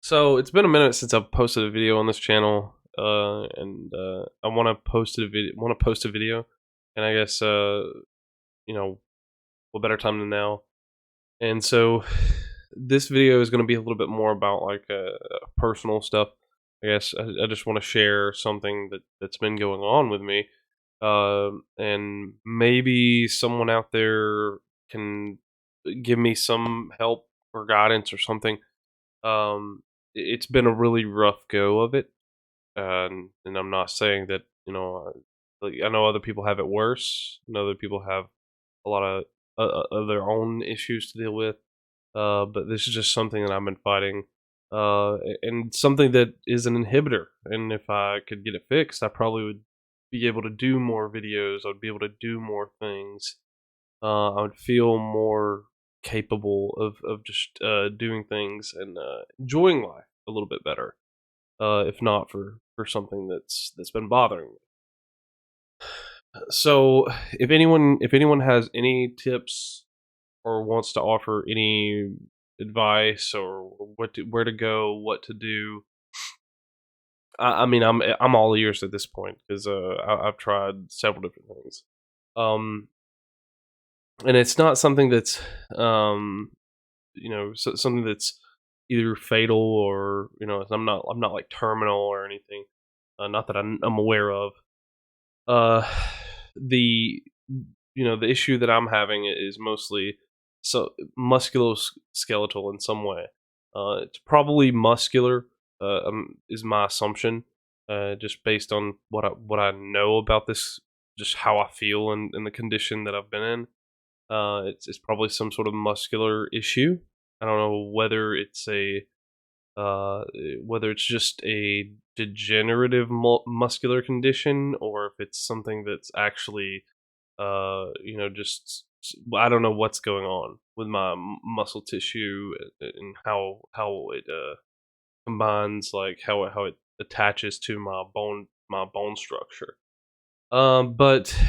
So it's been a minute since I've posted a video on this channel, and I want to post a video. Want to post a video, and I guess you know, what better time than now? And so this video is going to be a little bit more about like personal stuff. I guess I just want to share something that's been going on with me, and maybe someone out there can give me some help or guidance or something. It's been a really rough go of it, and I'm not saying that like, I know other people have it worse. I know other people have a lot of their own issues to deal with. But this is just something that I've been fighting, and something that is an inhibitor. And if I could get it fixed, I probably would be able to do more videos. I'd be able to do more things. I would feel more capable of just doing things and enjoying life a little bit better. If not for something that's been bothering me. So if anyone has any tips or wants to offer any advice or where to go, what to do, I mean I'm all ears at this point because I've tried several different things. Um, and it's not something that's um something that's either fatal or I'm not like terminal or anything. Not that I'm aware of. Uh, the the issue that I'm having is mostly so musculoskeletal in some way. It's probably muscular. Is my assumption, just based on what I know about this, just how I feel in the condition that I've been in. It's probably some sort of muscular issue. I don't know uh, whether it's just a degenerative muscular condition or if it's something that's actually just I don't know what's going on with my muscle tissue and how it combines, like how it attaches to my bone structure. But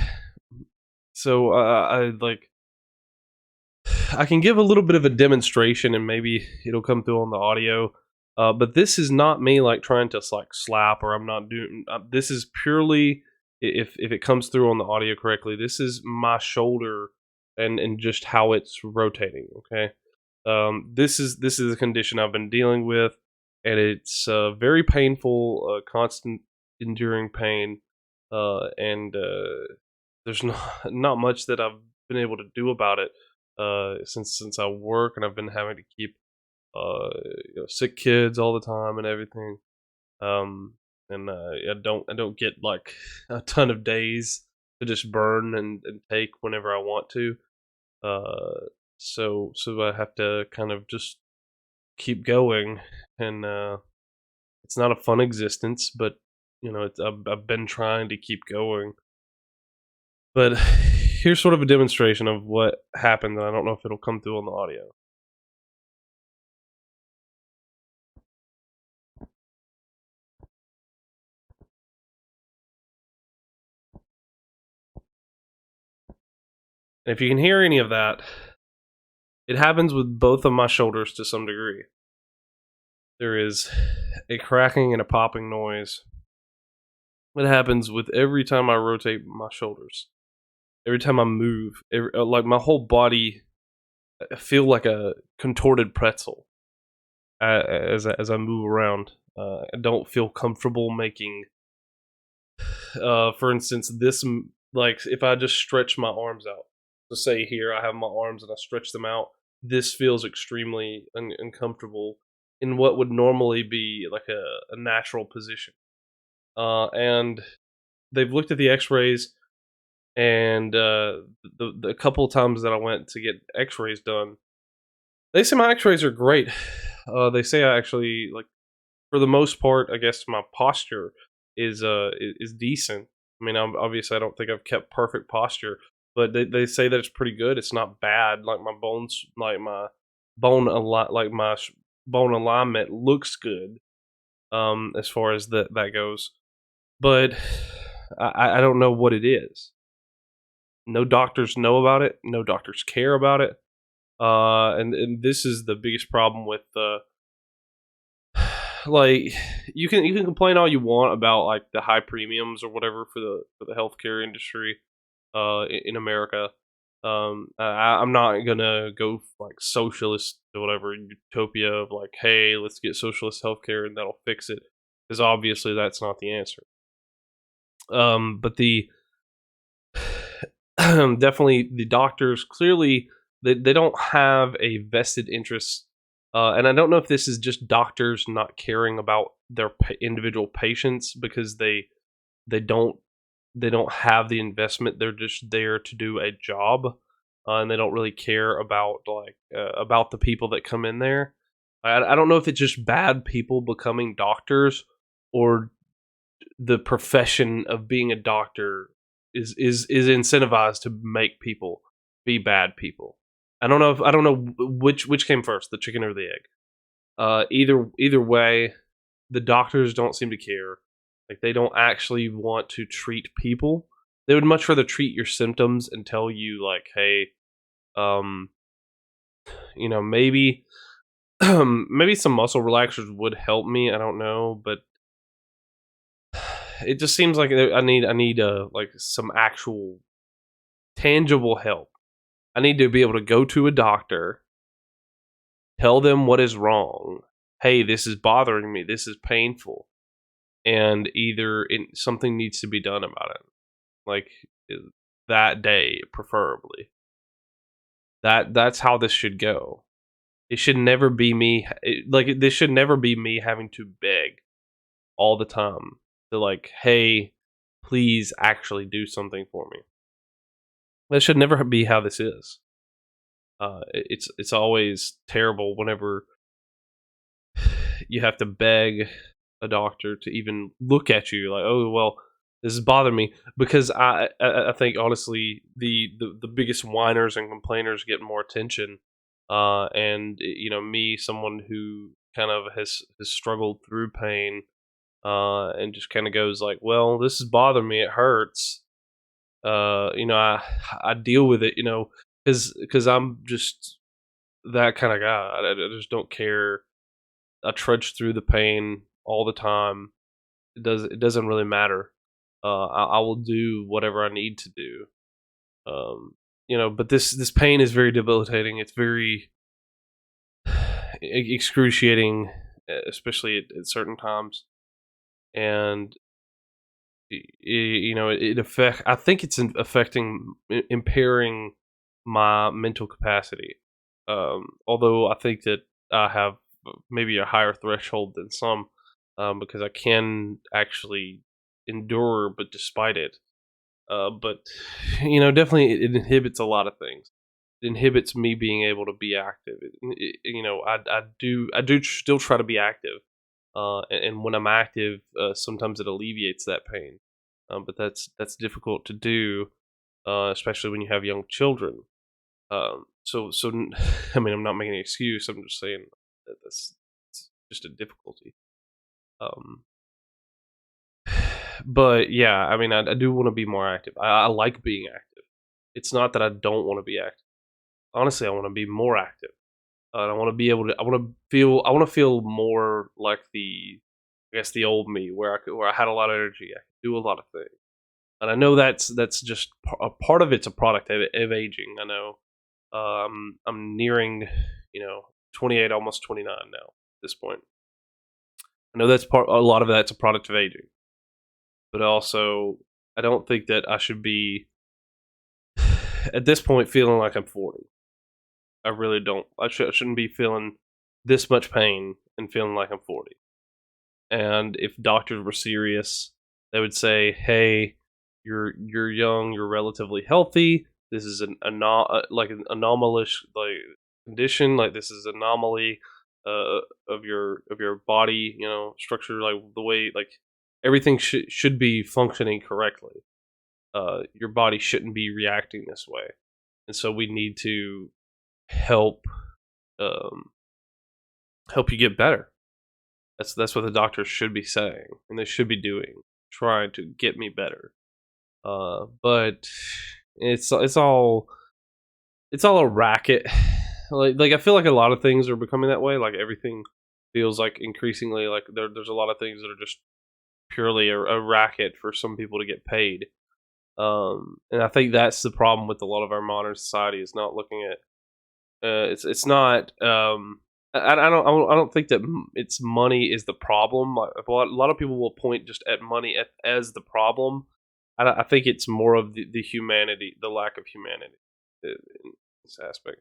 so I like I can give a little bit of a demonstration and maybe it'll come through on the audio. But this is not me like trying to like slap, or I'm not doing. This is purely if it comes through on the audio correctly. This is my shoulder and just how it's rotating. Okay. This is a condition I've been dealing with, and it's very painful, constant enduring pain, and there's not not much that I've been able to do about it since I work, and I've been having to keep sick kids all the time and everything. Um, and I don't get like a ton of days to just burn and take whenever I want to. So I have to kind of just keep going, and it's not a fun existence, but I've been trying to keep going. But here's sort of a demonstration of what happened. And I don't know if it'll come through on the audio. And if you can hear any of that, it happens with both of my shoulders to some degree. There is a cracking and a popping noise. It happens with every time I rotate my shoulders. Every time I move, like my whole body, I feel like a contorted pretzel as I move around. I don't feel comfortable making. For instance, like if I just stretch my arms out. So say here I have my arms and I stretch them out. This feels extremely uncomfortable in what would normally be like a natural position. And they've looked at the X-rays, and the couple of times that I went to get X-rays done, they say my X-rays are great. They say I actually like, for the most part, I guess my posture is decent. I mean, obviously I don't think I've kept perfect posture, but they say that it's pretty good. It's not bad. Like my bones, like my like my bone alignment looks good. As far as that goes, but I don't know what it is. No doctors know about it. No doctors care about it. And this is the biggest problem with like you can complain all you want about like the high premiums or whatever for the healthcare industry in America. I'm not gonna go like socialist or whatever utopia of like, hey, let's get socialist healthcare and that'll fix it, because obviously that's not the answer. But the definitely the doctors clearly they don't have a vested interest, and I don't know if this is just doctors not caring about their individual patients because they don't they don't have the investment. They're just there to do a job, and they don't really care about the people that come in there. I don't know if it's just bad people becoming doctors, or the profession of being a doctor is incentivized to make people be bad people. I don't know which came first, the chicken or the egg. Either way, the doctors don't seem to care. Like they don't actually want to treat people. They would much rather treat your symptoms and tell you like, hey, um, maybe maybe some muscle relaxers would help me. I don't know, but it just seems like I need like some actual tangible help. I need to be able to go to a doctor, tell them what is wrong. Hey, this is bothering me. This is painful, and something needs to be done about it. Like uh, that day, preferably. That's how this should go. It should never be me. This should never be me having to beg all the time to like, hey, please actually do something for me. That should never be how this is. It's always terrible whenever you have to beg a doctor to even look at you. Like, oh well, this is bothering me, because I think honestly the biggest whiners and complainers get more attention. And me, someone who kind of has struggled through pain, and just kind of goes like, well, this is bothering me. It hurts. I deal with it. Because I'm just that kind of guy. I just don't care. I trudge through the pain all the time. It doesn't really matter. I will do whatever I need to do. But this pain is very debilitating. It's very excruciating, especially at certain times, and it affect. I think it's affecting, impairing my mental capacity. Although I think that I have maybe a higher threshold than some, because I can actually endure, but despite it, but definitely it inhibits a lot of things. It inhibits me being able to be active. I do still try to be active, and when I'm active, sometimes it alleviates that pain. But that's difficult to do, especially when you have young children. I mean, I'm not making an excuse. I'm just saying that that's it's just a difficulty. Um, but yeah, I mean, I do want to be more active. I like being active. It's not that I don't want to be active. Honestly, I want to be more active. I want to be able to. I want to feel. I want to feel more like I guess the old me, where I had a lot of energy. I could do a lot of things, and I know that's just a part of it's a product of aging. I know. I'm nearing, 28, almost 29 now at this point. I know a lot of that's a product of aging, but also I don't think that I should be at this point feeling like I'm 40. I really don't. I shouldn't be feeling this much pain and feeling like I'm 40. And if doctors were serious, they would say, "Hey, you're young, you're relatively healthy. This is like an anomalous like condition. Like this is anomaly of your body, structure. Like the way like everything should be functioning correctly. Your body shouldn't be reacting this way, and so we need to help um, help you get better." That's what the doctors should be saying, and they should be doing, trying to get me better. But it's all a racket. Like I feel like a lot of things are becoming that way. Like everything. feels like increasingly like there's a lot of things that are just purely a racket for some people to get paid. And I think that's the problem with a lot of our modern society is not looking at it's not I don't think that it's money is the problem. Like, a lot of people will point just at money as the problem. I think it's more of the humanity, the lack of humanity in this aspect.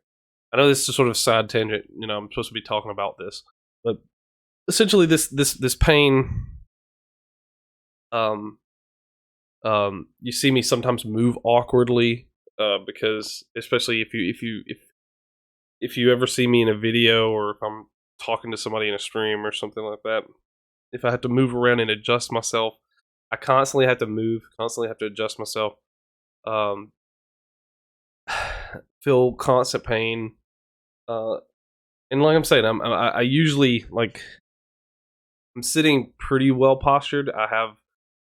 I know this is a sort of side tangent. I'm supposed to be talking about this, but essentially, this pain. Um, you see me sometimes move awkwardly because, especially if you ever see me in a video or if I'm talking to somebody in a stream or something like that, if I have to move around and adjust myself, I constantly have to move, constantly have to adjust myself. Um, feel constant pain, uh, and like I'm saying, I usually like I'm sitting pretty well postured. I have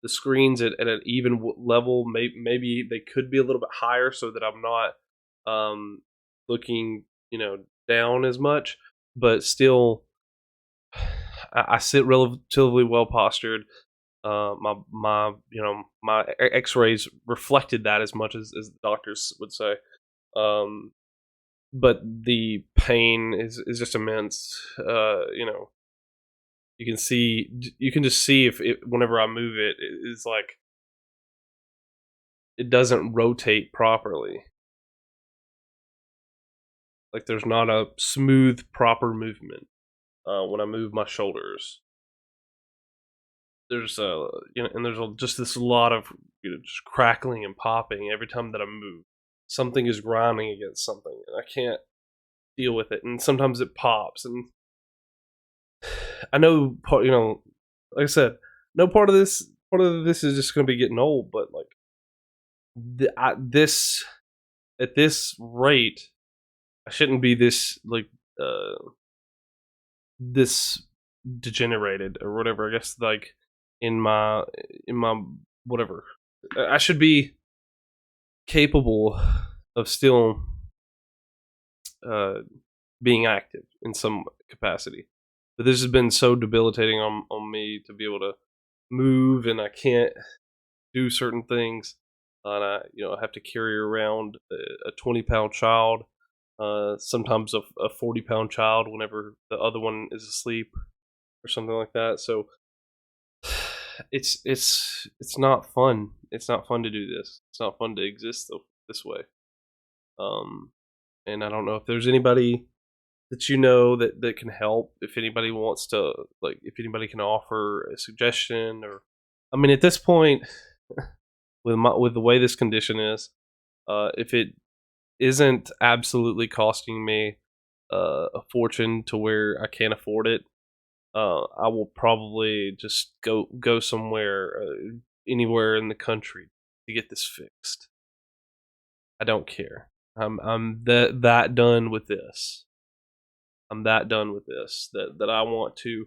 the screens at an even level. Maybe they could be a little bit higher so that I'm not looking, down as much. But still, I sit relatively well postured. My X-rays reflected that as much as the doctors would say. Um, but the pain is just immense. You can just see if whenever I move it, it's like it doesn't rotate properly. Like there's not a smooth, proper movement when I move my shoulders. There's and there's just this lot of just crackling and popping every time that I move. Something is grinding against something, and I can't deal with it. And sometimes it pops, and I know like I said, no part of this is just going to be getting old, but like this at this rate, I shouldn't be this like this degenerated or whatever. I guess like in my in my whatever. I should be capable of still uh, being active in some capacity. But this has been so debilitating on me to be able to move, and I can't do certain things. And I have to carry around a 20-pound child, sometimes a 40-pound child whenever the other one is asleep or something like that. So it's not fun. It's not fun to do this. It's not fun to exist this way. Um, and I don't know if there's anybody that that can help. If anybody wants to, like, if anybody can offer a suggestion, or I mean, at this point, with the way this condition is, if it isn't absolutely costing me a fortune to where I can't afford it, I will probably just go somewhere, anywhere in the country to get this fixed. I don't care. I'm that done with this. I'm that done with this that I want to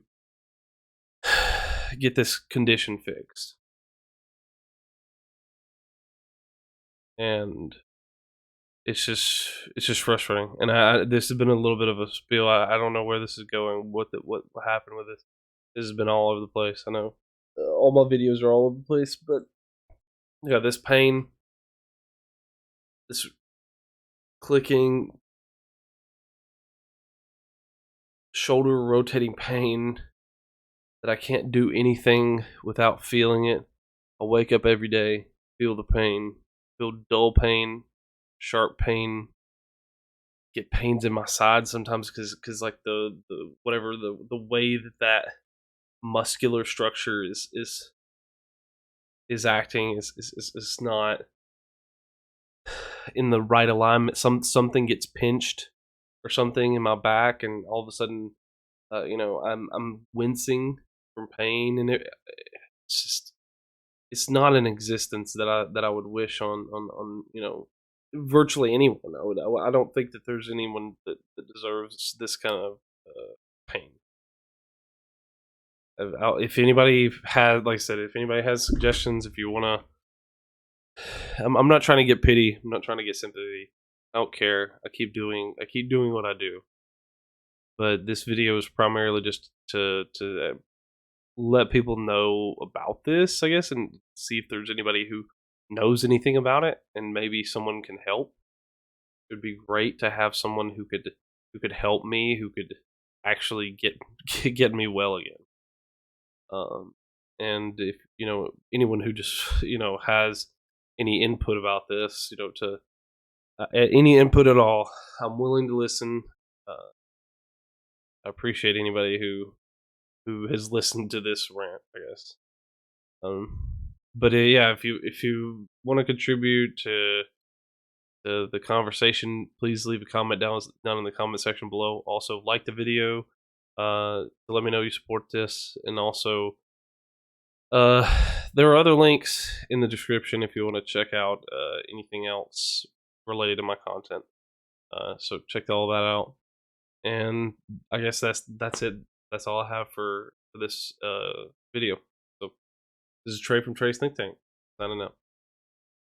get this condition fixed. And it's just frustrating. And this has been a little bit of a spiel. I don't know where this is going. What happened with this? This has been all over the place. I know all my videos are all over the place, but yeah, this pain, this clicking, shoulder rotating pain that I can't do anything without feeling it. I wake up every day, feel the pain, feel dull pain, sharp pain, get pains in my side sometimes because like the whatever the way that muscular structure is acting is not in the right alignment. Something gets pinched or something in my back, and all of a sudden, I'm wincing from pain, and it's just it's not an existence that I would wish on virtually anyone. I don't think that there's anyone that deserves this kind of pain. If anybody has, like I said, if anybody has suggestions, if you want to, I'm not trying to get pity. I'm not trying to get sympathy. I don't care. I keep doing what I do. but this video is primarily just to let people know about this, I guess, and see if there's anybody who knows anything about it, and maybe someone can help. It would be great to have someone who could help me, who could actually get get me well again. Um, and if anyone who just has any input about this, to any input at all, I'm willing to listen. Uh, I appreciate anybody who has listened to this rant, I guess. Um, but yeah, if you want to contribute to the conversation, please leave a comment down in the comment section below. Also, like the video to let me know you support this, and also uh, there are other links in the description if you want to check out anything else related to my content. So check all that out, and I guess that's it. That's all I have for this video. So this is Trey from Trey's Think Tank. Signing out.